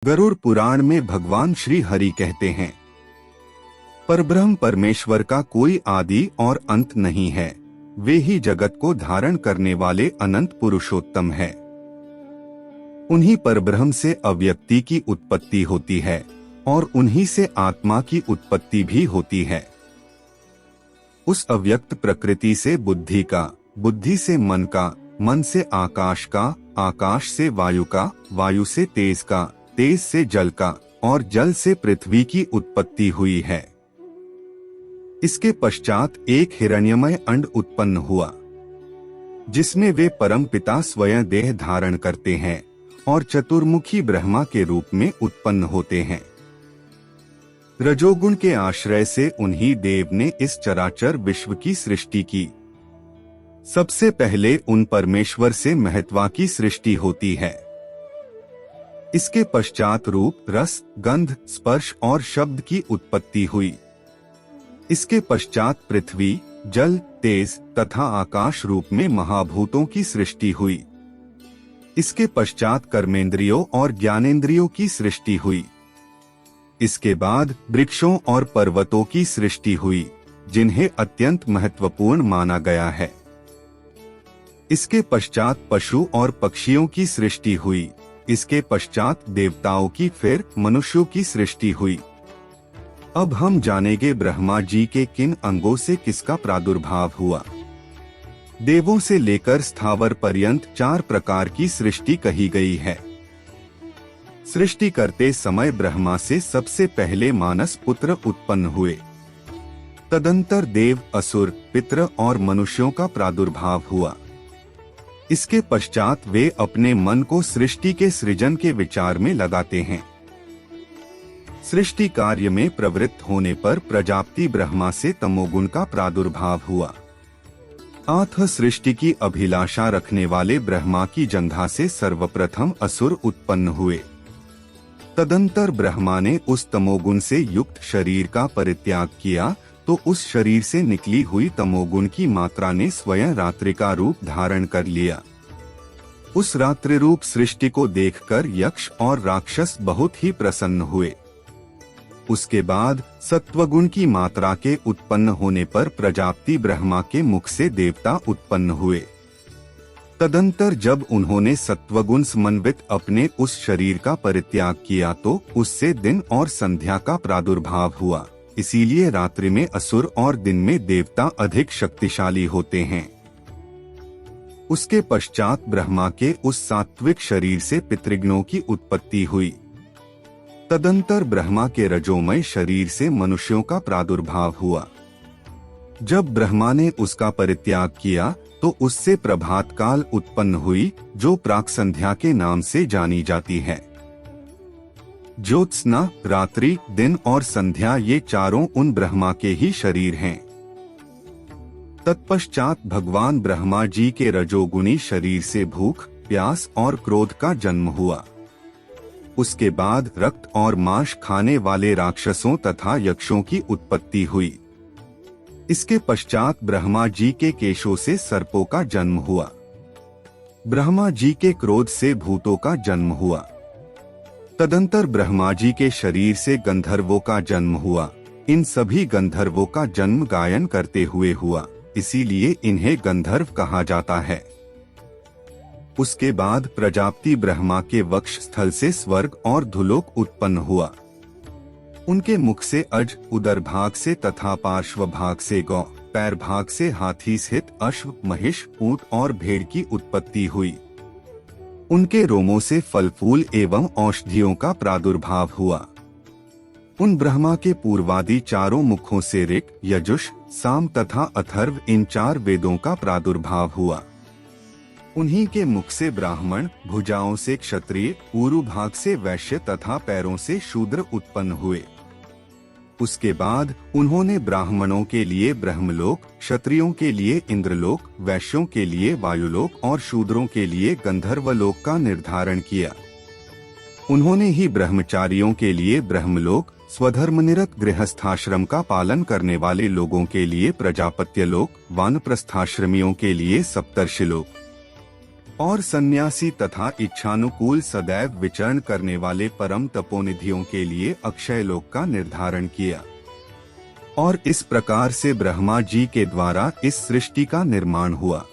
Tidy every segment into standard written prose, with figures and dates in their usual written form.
गरुड़ पुराण में भगवान श्री हरि कहते हैं, परब्रह्म परमेश्वर का कोई आदि और अंत नहीं है। वे ही जगत को धारण करने वाले अनंत पुरुषोत्तम है। उन्हीं परब्रह्म से अव्यक्ति की उत्पत्ति होती है और उन्हीं से आत्मा की उत्पत्ति भी होती है। उस अव्यक्त प्रकृति से बुद्धि का, बुद्धि से मन का, मन से आकाश का, आकाश से वायु का, वायु से तेज का, तेज से जल का और जल से पृथ्वी की उत्पत्ति हुई है। इसके पश्चात एक हिरण्यमय अंड उत्पन्न हुआ, जिसमें वे परम पिता स्वयं देह धारण करते हैं और चतुर्मुखी ब्रह्मा के रूप में उत्पन्न होते हैं। रजोगुण के आश्रय से उन्हीं देव ने इस चराचर विश्व की सृष्टि की। सबसे पहले उन परमेश्वर से महत्वा की सृष्टि होती है। इसके पश्चात रूप, रस, गंध, स्पर्श और शब्द की उत्पत्ति हुई। इसके पश्चात पृथ्वी, जल, तेज तथा आकाश रूप में महाभूतों की सृष्टि हुई। इसके पश्चात कर्मेंद्रियों और ज्ञानेंद्रियों की सृष्टि हुई। इसके बाद वृक्षों और पर्वतों की सृष्टि हुई, जिन्हें अत्यंत महत्वपूर्ण माना गया है। इसके पश्चात पशु और पक्षियों की सृष्टि हुई। इसके पश्चात देवताओं की, फिर मनुष्यों की सृष्टि हुई। अब हम जानेंगे ब्रह्मा जी के किन अंगों से किसका प्रादुर्भाव हुआ। देवों से लेकर स्थावर पर्यंत 4 प्रकार की सृष्टि कही गई है। सृष्टि करते समय ब्रह्मा से सबसे पहले मानस पुत्र उत्पन्न हुए। तदंतर देव, असुर, पितृ और मनुष्यों का प्रादुर्भाव हुआ। इसके पश्चात वे अपने मन को सृष्टि के सृजन के विचार में लगाते हैं। सृष्टि कार्य में प्रवृत्त होने पर प्रजापति ब्रह्मा से तमोगुण का प्रादुर्भाव हुआ। अतः सृष्टि की अभिलाषा रखने वाले ब्रह्मा की जंघा से सर्वप्रथम असुर उत्पन्न हुए। तदंतर ब्रह्मा ने उस तमोगुण से युक्त शरीर का परित्याग किया तो उस शरीर से निकली हुई तमोगुण की मात्रा ने स्वयं रात्रि का रूप धारण कर लिया। उस रात्रि रूप सृष्टि को देखकर यक्ष और राक्षस बहुत ही प्रसन्न हुए। उसके बाद सत्वगुण की मात्रा के उत्पन्न होने पर प्रजापति ब्रह्मा के मुख से देवता उत्पन्न हुए। तदंतर जब उन्होंने सत्वगुण समन्वित अपने उस शरीर का परित्याग किया तो उससे दिन और संध्या का प्रादुर्भाव हुआ। इसीलिए रात्रि में असुर और दिन में देवता अधिक शक्तिशाली होते हैं। उसके पश्चात ब्रह्मा के उस सात्विक शरीर से पितृगणों की उत्पत्ति हुई। तदंतर ब्रह्मा के रजोमय शरीर से मनुष्यों का प्रादुर्भाव हुआ। जब ब्रह्मा ने उसका परित्याग किया तो उससे प्रभात काल उत्पन्न हुई, जो प्राक संध्या के नाम से जानी जाती है। ज्योत्सना, रात्रि, दिन और संध्या ये चारों उन ब्रह्मा के ही शरीर हैं। तत्पश्चात भगवान ब्रह्मा जी के रजोगुणी शरीर से भूख, प्यास और क्रोध का जन्म हुआ। उसके बाद रक्त और मांस खाने वाले राक्षसों तथा यक्षों की उत्पत्ति हुई। इसके पश्चात ब्रह्मा जी के केशों से सर्पों का जन्म हुआ। ब्रह्मा जी के क्रोध से भूतों का जन्म हुआ। तदंतर ब्रह्मा जी के शरीर से गंधर्वों का जन्म हुआ। इन सभी गंधर्वों का जन्म गायन करते हुए हुआ, इसीलिए इन्हें गंधर्व कहा जाता है। उसके बाद प्रजापति ब्रह्मा के वक्ष स्थल से स्वर्ग और धुलोक उत्पन्न हुआ। उनके मुख से अज, उदर भाग से तथा पार्श्व भाग से गौ, पैर भाग से हाथी सहित अश्व, महिष, ऊंट और भेड़ की उत्पत्ति हुई। उनके रोमों से फल फूल एवं औषधियों का प्रादुर्भाव हुआ। उन ब्रह्मा के पूर्वादि चारों मुखों से ऋक्, यजुष, साम तथा अथर्व इन 4 वेदों का प्रादुर्भाव हुआ। उन्हीं के मुख से ब्राह्मण, भुजाओं से क्षत्रिय, ऊरु भाग से वैश्य तथा पैरों से शूद्र उत्पन्न हुए। उसके बाद उन्होंने ब्राह्मणों के लिए ब्रह्मलोक, क्षत्रियों के लिए इंद्रलोक, वैश्यों के लिए वायुलोक और शूद्रों के लिए गंधर्वलोक का निर्धारण किया। उन्होंने ही ब्रह्मचारियों के लिए ब्रह्मलोक, स्वधर्मनिरत गृहस्थाश्रम का पालन करने वाले लोगों के लिए प्रजापत्यलोक, वानप्रस्थाश्रमियों के लिए सप्तर्षिलोक और सन्यासी तथा इच्छानुकूल सदैव विचरण करने वाले परम तपोनिधियों के लिए अक्षय लोक का निर्धारण किया। और इस प्रकार से ब्रह्मा जी के द्वारा इस सृष्टि का निर्माण हुआ।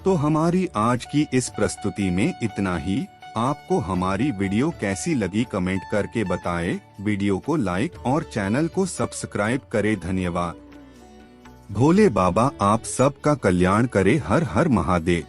तो हमारी आज की इस प्रस्तुति में इतना ही। आपको हमारी वीडियो कैसी लगी कमेंट करके बताएं। वीडियो को लाइक और चैनल को सब्सक्राइब करें। धन्यवाद। भोले बाबा आप सबका कल्याण करे। हर हर महादेव।